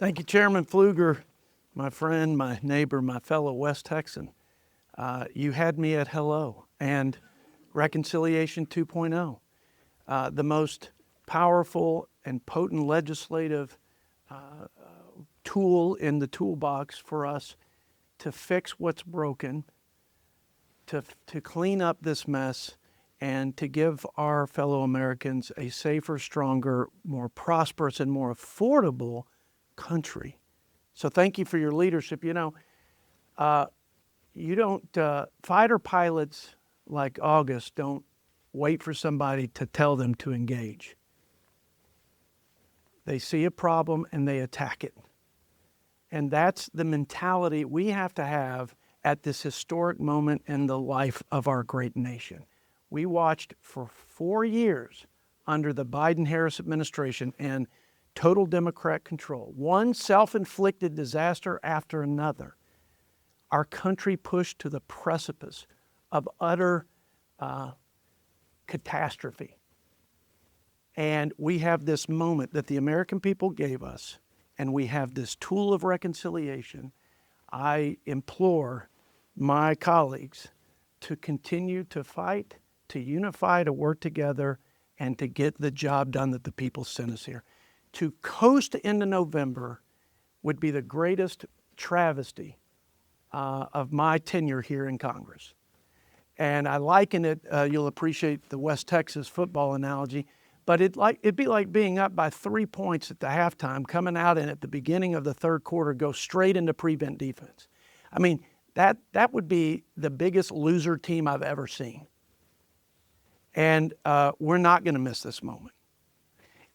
Thank you, Chairman Pfluger, my friend, my neighbor, my fellow West Texan. You had me at hello, and Reconciliation 2.0, the most powerful and potent legislative tool in the toolbox for us to fix what's broken, to clean up this mess, and to give our fellow Americans a safer, stronger, more prosperous, and more affordable country. So thank you for your leadership. You know, fighter pilots like August don't wait for somebody to tell them to engage. They see a problem and they attack it. And that's the mentality we have to have at this historic moment in the life of our great nation. We watched for 4 years under the Biden-Harris administration and total Democrat control, one self-inflicted disaster after another, our country pushed to the precipice of utter catastrophe. And we have this moment that the American people gave us, and we have this tool of reconciliation. I implore my colleagues to continue to fight, to unify, to work together, and to get the job done that the people sent us here. To coast into November would be the greatest travesty of my tenure here in Congress. And I liken it, you'll appreciate the West Texas football analogy, but it'd be like being up by 3 points at the halftime, coming out and at the beginning of the third quarter, go straight into prevent defense. I mean, that would be the biggest loser team I've ever seen. And we're not going to miss this moment.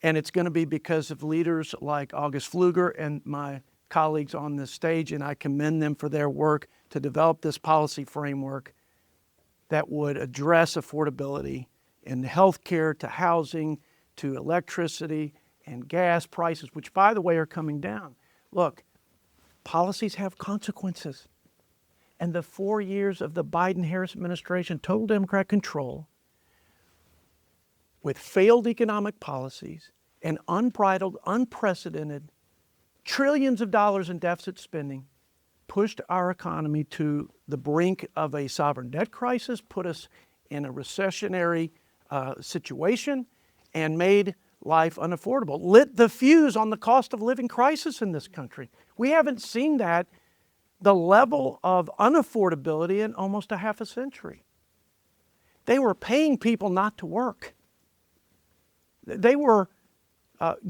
And it's going to be because of leaders like August Pfluger and my colleagues on this stage, and I commend them for their work to develop this policy framework that would address affordability in healthcare, to housing, to electricity and gas prices, which, by the way, are coming down. Look, policies have consequences. And the 4 years of the Biden-Harris administration, total Democrat control, with failed economic policies and unbridled, unprecedented trillions of dollars in deficit spending, pushed our economy to the brink of a sovereign debt crisis, put us in a recessionary situation, and made life unaffordable. Lit the fuse on the cost of living crisis in this country. We haven't seen the level of unaffordability in almost a half a century. They were paying people not to work. They were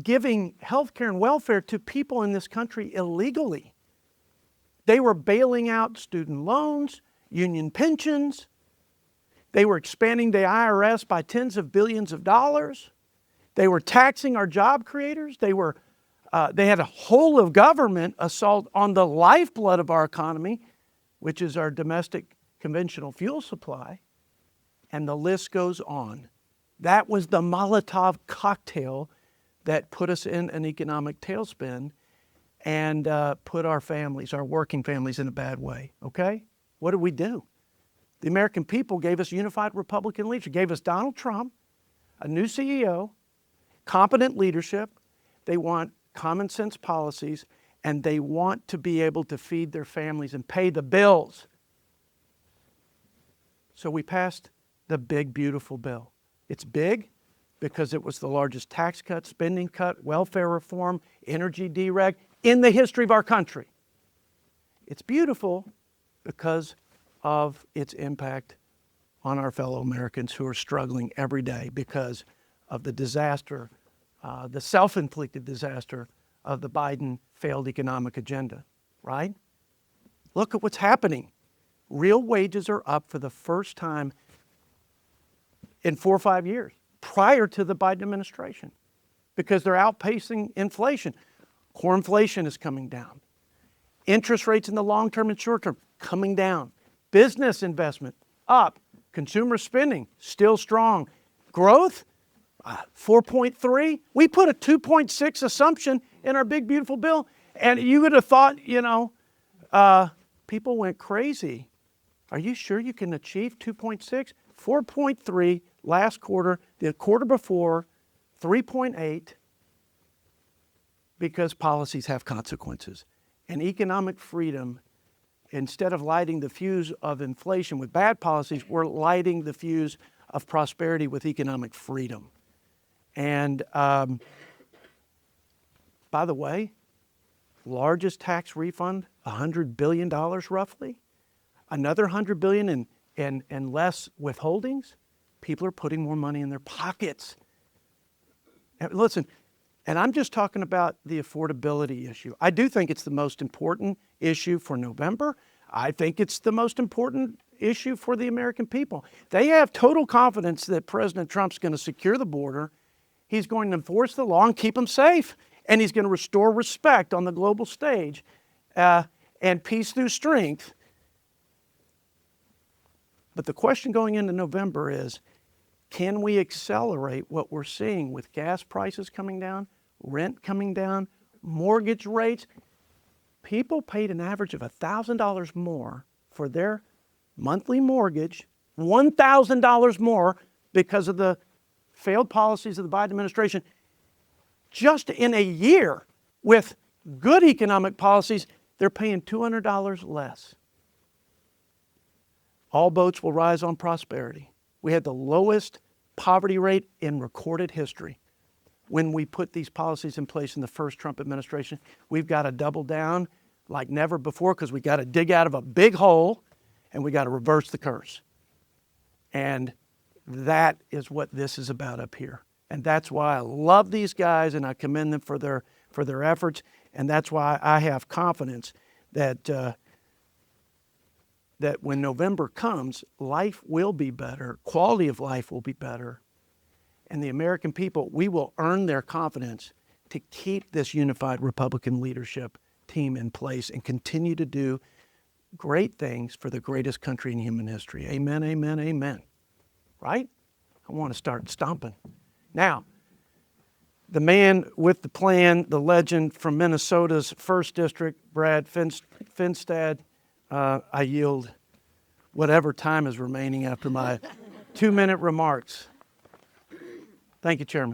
giving health care and welfare to people in this country illegally. They were bailing out student loans, union pensions. They were expanding the IRS by tens of billions of dollars. They were taxing our job creators. They had a whole of government assault on the lifeblood of our economy, which is our domestic conventional fuel supply. And the list goes on. That was the Molotov cocktail that put us in an economic tailspin and put our families, our working families, in a bad way, okay? What did we do? The American people gave us unified Republican leadership, gave us Donald Trump, a new CEO, competent leadership. They want common sense policies, and they want to be able to feed their families and pay the bills. So we passed the big, beautiful bill. It's big because it was the largest tax cut, spending cut, welfare reform, energy dereg in the history of our country. It's beautiful because of its impact on our fellow Americans who are struggling every day because of the disaster, the self-inflicted disaster of the Biden failed economic agenda, right? Look at what's happening. Real wages are up for the first time in 4 or 5 years prior to the Biden administration because they're outpacing inflation. Core inflation is coming down. Interest rates in the long term and short term coming down. Business investment up. Consumer spending still strong. Growth 4.3. We put a 2.6 assumption in our big beautiful bill, and you would have thought, people went crazy. Are you sure you can achieve 2.6? 4.3 last quarter, the quarter before, 3.8. because policies have consequences. And economic freedom, instead of lighting the fuse of inflation with bad policies, we're lighting the fuse of prosperity with economic freedom. And by the way, largest tax refund, $100 billion roughly. Another $100 billion in less withholdings. People are putting more money in their pockets. And listen, and I'm just talking about the affordability issue. I do think it's the most important issue for November. I think it's the most important issue for the American people. They have total confidence that President Trump's going to secure the border. He's going to enforce the law and keep them safe. And he's going to restore respect on the global stage and peace through strength. But the question going into November is, can we accelerate what we're seeing with gas prices coming down, rent coming down, mortgage rates? People paid an average of $1,000 more for their monthly mortgage, $1,000 more because of the failed policies of the Biden administration. Just in a year with good economic policies, they're paying $200 less. All boats will rise on prosperity. We had the lowest poverty rate in recorded history when we put these policies in place in the first Trump administration. We've got to double down like never before because we got to dig out of a big hole and we got to reverse the curse. And that is what this is about up here. And that's why I love these guys and I commend them for their efforts. And that's why I have confidence that that when November comes, life will be better, quality of life will be better, and the American people, we will earn their confidence to keep this unified Republican leadership team in place and continue to do great things for the greatest country in human history. Amen, amen, amen. Right? I want to start stomping. Now, the man with the plan, the legend from Minnesota's 1st District, Brad Finstad, I yield whatever time is remaining after my 2-minute remarks. Thank you, Chairman.